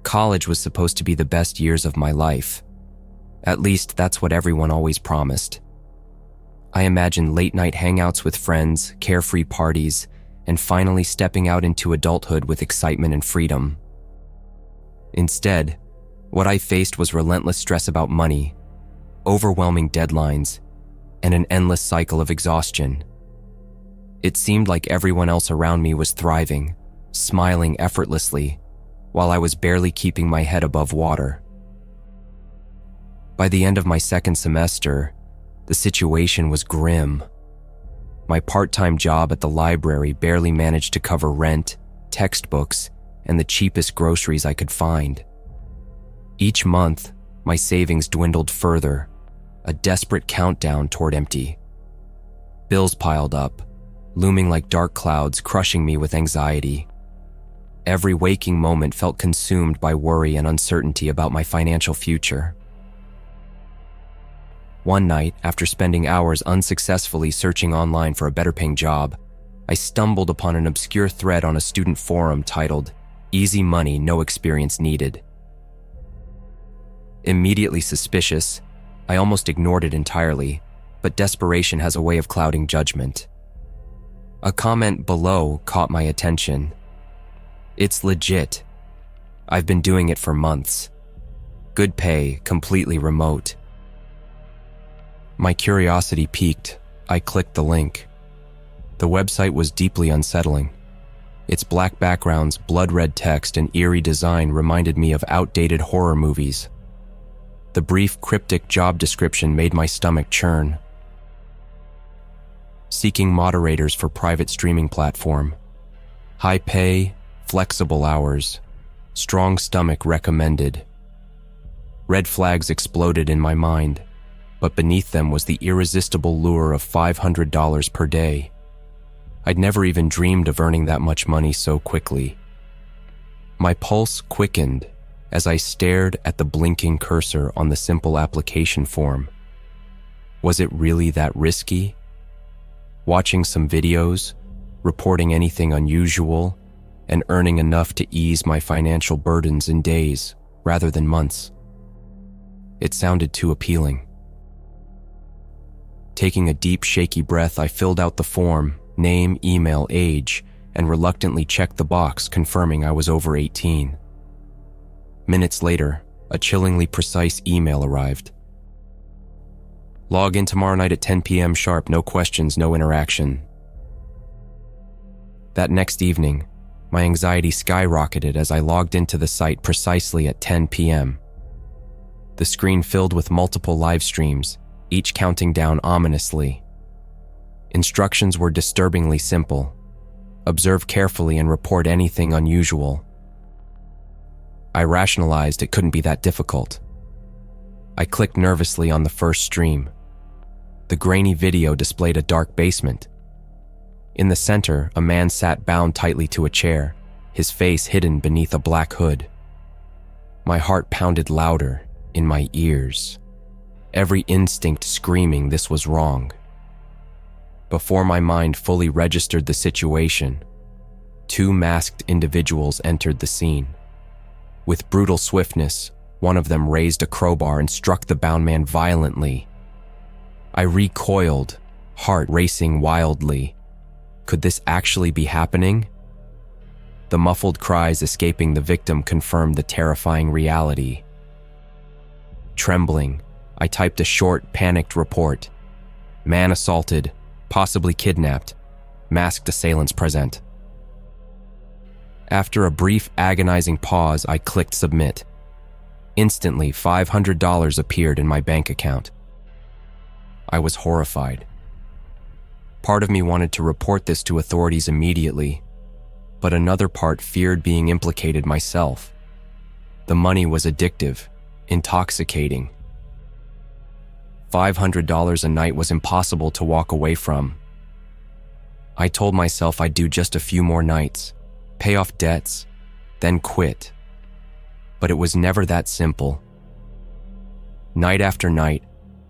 College was supposed to be the best years of my life. At least that's what everyone always promised. I imagined late-night hangouts with friends, carefree parties, and finally stepping out into adulthood with excitement and freedom. Instead, what I faced was relentless stress about money, overwhelming deadlines, and an endless cycle of exhaustion. It seemed like everyone else around me was thriving, smiling effortlessly, while I was barely keeping my head above water. By the end of my second semester, the situation was grim. My part-time job at the library barely managed to cover rent, textbooks, and the cheapest groceries I could find. Each month, my savings dwindled further, a desperate countdown toward empty. Bills piled up, looming like dark clouds, crushing me with anxiety. Every waking moment felt consumed by worry and uncertainty about my financial future. One night, after spending hours unsuccessfully searching online for a better-paying job, I stumbled upon an obscure thread on a student forum titled, "Easy Money, No Experience Needed." Immediately suspicious, I almost ignored it entirely, but desperation has a way of clouding judgment. A comment below caught my attention. "It's legit. I've been doing it for months. Good pay, completely remote." My curiosity piqued. I clicked the link. The website was deeply unsettling. Its black backgrounds, blood-red text, and eerie design reminded me of outdated horror movies. The brief, cryptic job description made my stomach churn. Seeking moderators for private streaming platform. High pay, flexible hours. Strong stomach recommended. Red flags exploded in my mind, but beneath them was the irresistible lure of $500 per day. I'd never even dreamed of earning that much money so quickly. My pulse quickened as I stared at the blinking cursor on the simple application form. Was it really that risky? Watching some videos, reporting anything unusual, and earning enough to ease my financial burdens in days rather than months. It sounded too appealing. Taking a deep, shaky breath, I filled out the form, name, email, age, and reluctantly checked the box confirming I was over 18. Minutes later, a chillingly precise email arrived. "Log in tomorrow night at 10 p.m. sharp, no questions, no interaction." That next evening, my anxiety skyrocketed as I logged into the site precisely at 10 p.m. The screen filled with multiple live streams, each counting down ominously. Instructions were disturbingly simple. Observe carefully and report anything unusual. I rationalized it couldn't be that difficult. I clicked nervously on the first stream. The grainy video displayed a dark basement. In the center, a man sat bound tightly to a chair, his face hidden beneath a black hood. My heart pounded louder in my ears, every instinct screaming this was wrong. Before my mind fully registered the situation, two masked individuals entered the scene. With brutal swiftness, one of them raised a crowbar and struck the bound man violently. I recoiled, heart racing wildly. Could this actually be happening? The muffled cries escaping the victim confirmed the terrifying reality. Trembling, I typed a short, panicked report. Man assaulted, possibly kidnapped, masked assailants present. After a brief, agonizing pause, I clicked submit. Instantly, $500 appeared in my bank account. I was horrified. Part of me wanted to report this to authorities immediately, but another part feared being implicated myself. The money was addictive, intoxicating. $500 a night was impossible to walk away from. I told myself I'd do just a few more nights, pay off debts, then quit. But it was never that simple. Night after night,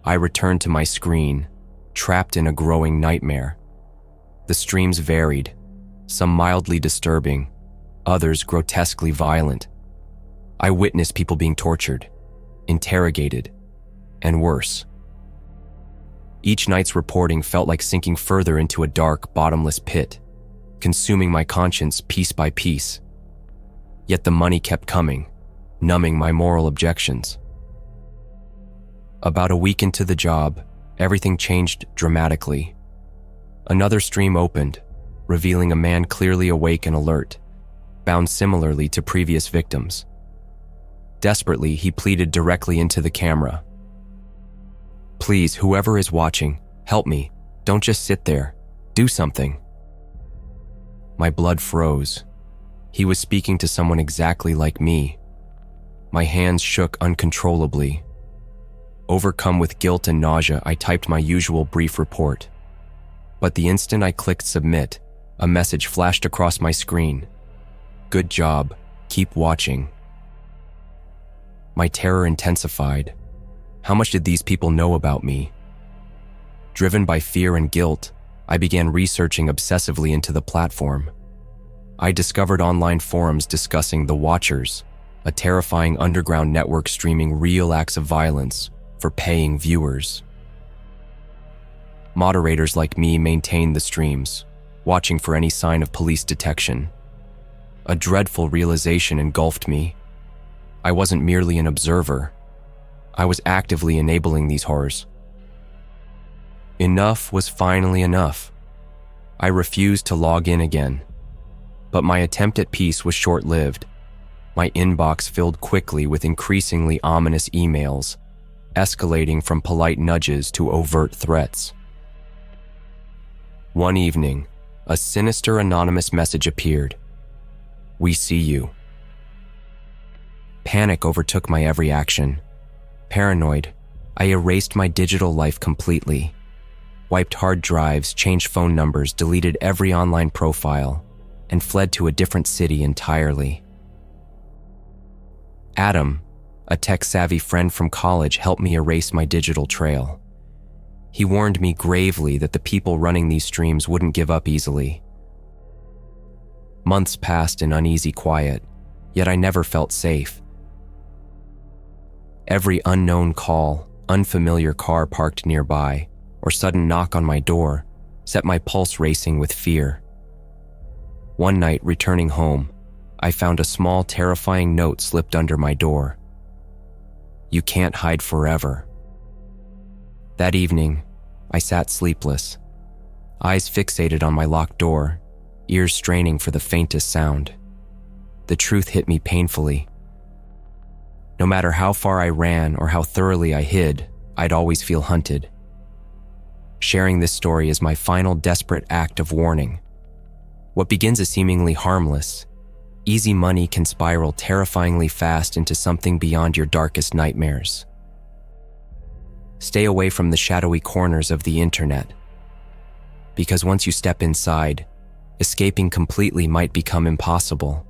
I returned to my screen, trapped in a growing nightmare. The streams varied, some mildly disturbing, others grotesquely violent. I witnessed people being tortured, interrogated, and worse. Each night's reporting felt like sinking further into a dark, bottomless pit, consuming my conscience piece by piece. Yet the money kept coming, numbing my moral objections. About a week into the job, everything changed dramatically. Another stream opened, revealing a man clearly awake and alert, bound similarly to previous victims. Desperately, he pleaded directly into the camera. "Please, whoever is watching, help me. Don't just sit there. Do something." My blood froze. He was speaking to someone exactly like me. My hands shook uncontrollably. Overcome with guilt and nausea, I typed my usual brief report. But the instant I clicked submit, a message flashed across my screen. "Good job. Keep watching." My terror intensified. How much did these people know about me? Driven by fear and guilt, I began researching obsessively into the platform. I discovered online forums discussing The Watchers, a terrifying underground network streaming real acts of violence for paying viewers. Moderators like me maintained the streams, watching for any sign of police detection. A dreadful realization engulfed me. I wasn't merely an observer. I was actively enabling these horrors. Enough was finally enough. I refused to log in again. But my attempt at peace was short-lived. My inbox filled quickly with increasingly ominous emails, escalating from polite nudges to overt threats. One evening, a sinister anonymous message appeared. "We see you." Panic overtook my every action. Paranoid, I erased my digital life completely, wiped hard drives, changed phone numbers, deleted every online profile, and fled to a different city entirely. Adam, a tech-savvy friend from college, helped me erase my digital trail. He warned me gravely that the people running these streams wouldn't give up easily. Months passed in uneasy quiet, yet I never felt safe. Every unknown call, unfamiliar car parked nearby, or sudden knock on my door set my pulse racing with fear. One night, returning home, I found a small, terrifying note slipped under my door. "You can't hide forever." That evening, I sat sleepless, eyes fixated on my locked door, ears straining for the faintest sound. The truth hit me painfully. No matter how far I ran or how thoroughly I hid, I'd always feel hunted. Sharing this story is my final desperate act of warning. What begins as seemingly harmless, easy money can spiral terrifyingly fast into something beyond your darkest nightmares. Stay away from the shadowy corners of the internet, because once you step inside, escaping completely might become impossible.